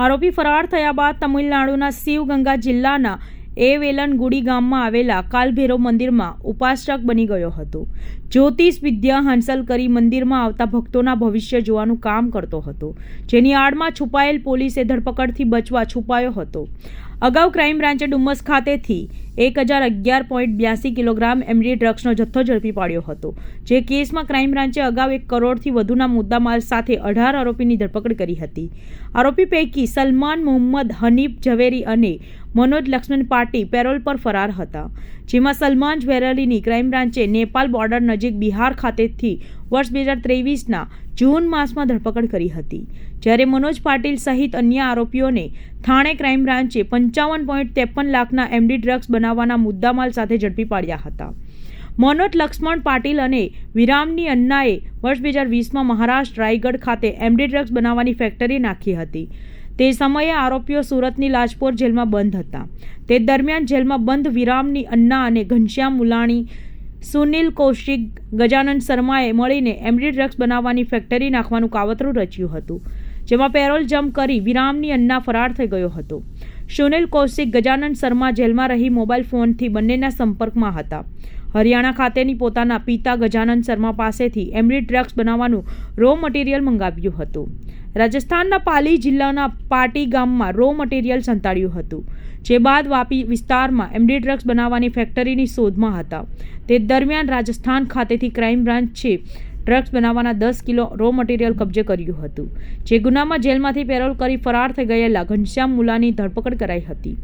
આરોપી ફરાર થયા બાદ તમિલનાડુના શિવગંગા જિલ્લાના વેલનગુડી ગામમાં આવેલા કાલભૈરવ મંદિરમાં ઉપાસક બની ગયો હતો. જ્યોતિષ વિદ્યા હાંસલ કરી મંદિરમાં આવતા ભક્તોના ભવિષ્ય જોવાનું કામ કરતો હતો, જેની આડમાં છુપાયેલ પોલીસે ધરપકડથી બચવા છુપાયો હતો. અગાઉ ક્રાઇમ બ્રાન્ચે ડુમસ ખાતેથી 1011.82 કિલોગ્રામ એમડી ડ્રગ્સનો જથ્થો ઝડપી પાડ્યો હતો. જે કેસમાં ક્રાઇમ બ્રાન્ચે અગાઉ 1 કરોડથી વધુના મુદ્દામાલ સાથે 18 આરોપીની ધરપકડ કરી હતી. આરોપી પૈકી સલમાન મુહમ્મદ હનીફ ઝવેરી અને મનોજ લક્ષ્મણ પાટી પેરોલ પર ફરાર હતા, જેમાં સલમાન ઝવેરીની ક્રાઇમ બ્રાન્ચે નેપાલ બોર્ડર નજીક બિહાર ખાતેથી વર્ષ 2023ના જૂન માસમાં ધરપકડ કરી હતી, જ્યારે મનોજ પાટીલ સહિત અન્ય આરોપીઓને થાણે ક્રાઇમ બ્રાન્ચે 55.53 લાખના એમડી ડ્રગ્સ બનાવવાના મુદ્દામાલ સાથે ઝડપી પાડ્યા હતા. મનોજ લક્ષ્મણ પાટીલ અને વિરામની અન્નાએ વર્ષ 2020માં મહારાષ્ટ્ર રાયગઢ ખાતે એમડી ડ્રગ્સ બનાવવાની ફેક્ટરી નાખી હતી. તે સમયે આરોપીઓ સુરતની લાજપોર જેલમાં બંધ હતા. તે દરમિયાન જેલમાં બંધ વિરામની અન્ના અને ઘનશ્યામ મુલાણી, સુનિલ કૌશિક, ગજાનન શર્માએ મળીને એમડી ડ્રગ્સ બનાવવાની ફેક્ટરી નાખવાનું કાવતરું રચ્યું હતું, જેમાં પેરોલ જમ્પ કરી વિરામની અન્ના ફરાર થઈ ગયો હતો. સુનિલ કૌશિક, ગજાનન શર્મા જેલમાં રહી મોબાઈલ ફોનથી બંનેના સંપર્કમાં હતા. હરિયાણા ખાતેની પોતાના પિતા ગજાનન શર્મા પાસેથી એમડી ડ્રગ્સ બનાવવાનું રો મટીરિયલ મંગાવ્યું હતું. રાજસ્થાનના પાલી જિલ્લાના પાટી ગામમાં રો મટીરિયલ સંતાડ્યું હતું, જે બાદ વાપી વિસ્તારમાં એમડી ડ્રગ્સ બનાવવાની ફેક્ટરીની શોધમાં હતા. તે દરમિયાન રાજસ્થાન ખાતેથી ક્રાઇમ બ્રાન્ચે ડ્રગ્સ બનાવવાના 10 કિલો રો મટીરિયલ કબજે કર્યું હતું. જે ગુનામાં જેલમાંથી પેરોલ કરી ફરાર થઈ ગયેલા ઘનશ્યામ મુલાની ધરપકડ કરાઈ હતી.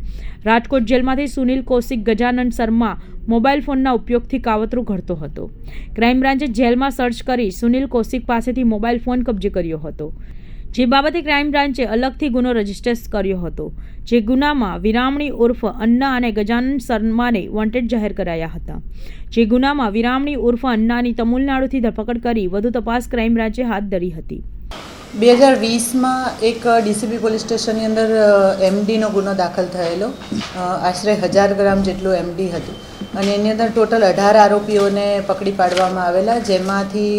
રાજકોટ જેલમાંથી સુનિલ કૌશિક, ગજાનન શર્મા મોબાઈલ ફોનના ઉપયોગથી કાવતરું ઘડતો હતો. ક્રાઇમ બ્રાન્ચે જેલમાં સર્ચ કરી સુનિલ કૌશિક પાસેથી મોબાઈલ ફોન કબજે કર્યો હતો, જે બાબતે ક્રાઇમ બ્રાન્ચે અલગથી ગુનો રજીસ્ટર કર્યો હતો. જે ગુનામાં વિરામણી ઉર્ફ અન્ના અને ગજાનન શર્માને વોન્ટેડ જાહેર કરાયા હતા. જે ગુનામાં વિરામણી ઉર્ફ અન્નાની તમિલનાડુથી ધરપકડ કરી વધુ તપાસ ક્રાઇમ બ્રાન્ચે હાથ ધરી હતી. 2020માં એક ડીસીબી પોલીસ સ્ટેશનની અંદર એમડીનો ગુનો દાખલ થયેલો. આશરે 1000 ગ્રામ જેટલું એમડી હતું અને એની અંદર ટોટલ 18 આરોપીઓને પકડી પાડવામાં આવેલા, જેમાંથી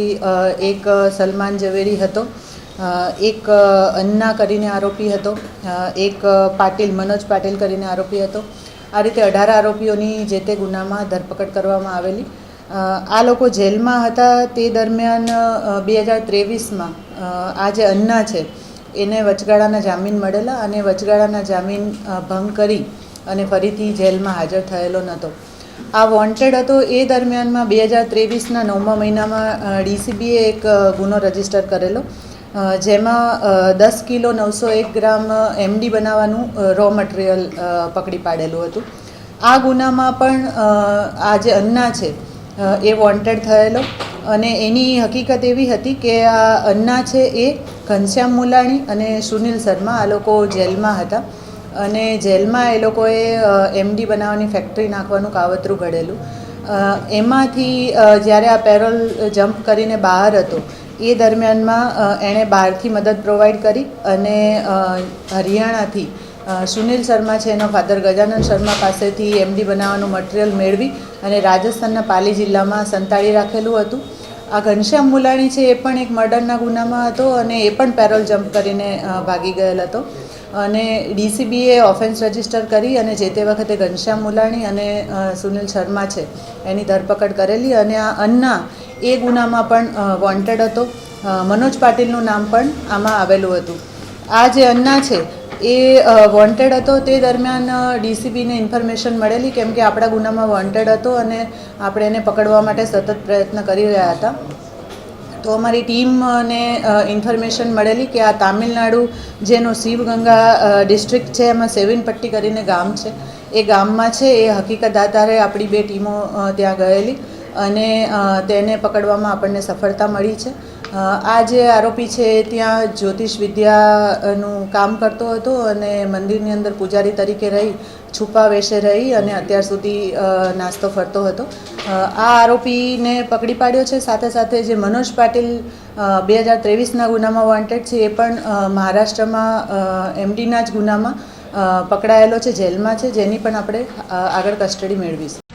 એક સલમાન ઝવેરી હતો, એક અન્ના કરીને આરોપી હતો, એક પાટીલ, મનોજ પાટીલ કરીને આરોપી હતો. આ રીતે 18 આરોપીઓની જે તે ગુનામાં ધરપકડ કરવામાં આવેલી. આ લોકો જેલમાં હતા તે દરમિયાન 2023માં આ જે અન્ના છે એને વચગાળાના જામીન મળેલા અને વચગાળાના જામીન ભંગ કરી અને ફરીથી જેલમાં હાજર થયેલો નહોતો. આ વોન્ટેડ હતો. એ દરમિયાનમાં 2023ના 9મા મહિનામાં ડીસીબીએ એક ગુનો રજીસ્ટર કરેલો, જેમાં 10 કિલો 901 ગ્રામ એમડી બનાવવાનું રો મટીરિયલ પકડી પાડેલું હતું. આ ગુનામાં પણ આ જે અન્ના છે એ વોન્ટેડ થયેલો અને એની હકીકત એવી હતી કે આ અન્ના છે એ ઘનશ્યામ મુલાણી અને સુનિલ શર્મા આ લોકો જેલમાં હતા અને જેલમાં એ લોકોએ એમડી બનાવવાની ફેક્ટરી નાખવાનું કાવતરું ઘડેલું. એમાંથી જ્યારે આ પેરોલ જમ્પ કરીને બહાર હતો એ દરમિયાનમાં એણે બહારથી મદદ પ્રોવાઈડ કરી અને હરિયાણાથી સુનિલ શર્મા છે એનો ફાધર ગજાનન શર્મા પાસેથી એમડી બનાવવાનું મટીરિયલ મેળવી અને રાજસ્થાનના પાલી જિલ્લામાં સંતાડી રાખેલું હતું. આ ઘનશ્યામ મુલાણી છે એ પણ એક મર્ડરના ગુનામાં હતો અને એ પણ પેરોલ જમ્પ કરીને ભાગી ગયેલ હતો અને ડીસીબીએ ઓફેન્સ રજીસ્ટર કરી અને જે તે વખતે ઘનશ્યામ મુલાણી અને સુનિલ શર્મા છે એની ધરપકડ કરેલી અને આ અન્ના એ ગુનામાં પણ વોન્ટેડ હતો. મનોજ પાટીલનું નામ પણ આમાં આવેલું હતું. આ જે અન્ના છે એ વોન્ટેડ હતો તે દરમિયાન ડીસીબીને ઇન્ફોર્મેશન મળેલી, કેમ કે આપણા ગુનામાં વોન્ટેડ હતો અને આપણે એને પકડવા માટે સતત પ્રયત્ન કરી રહ્યા હતા. તો અમારી ટીમને ઇન્ફોર્મેશન મળેલી કે આ તામિલનાડુ જેનો શિવગંગા ડિસ્ટ્રિક્ટ છે એમાં સેવિનપટ્ટી કરીને ગામ છે, એ ગામમાં છે. એ હકીકત આધારે આપણી 2 ટીમો ત્યાં ગયેલી અને તેને પકડવામાં આપણને સફળતા મળી છે. આ જે આરોપી છે ત્યાં જ્યોતિષ વિદ્યાનું કામ કરતો હતો અને મંદિરની અંદર પૂજારી તરીકે રહી છુપા વેશે રહી અને અત્યાર સુધી નાસ્તો ફરતો હતો. આ આરોપીને પકડી પાડ્યો છે. સાથે સાથે જે મનોજ પાટીલ 2023ના ગુનામાં વોન્ટેડ છે એ પણ મહારાષ્ટ્રમાં એમડીના જ ગુનામાં પકડાયેલો છે, જેલમાં છે, જેની પણ આપણે આગળ કસ્ટડી મેળવીશું.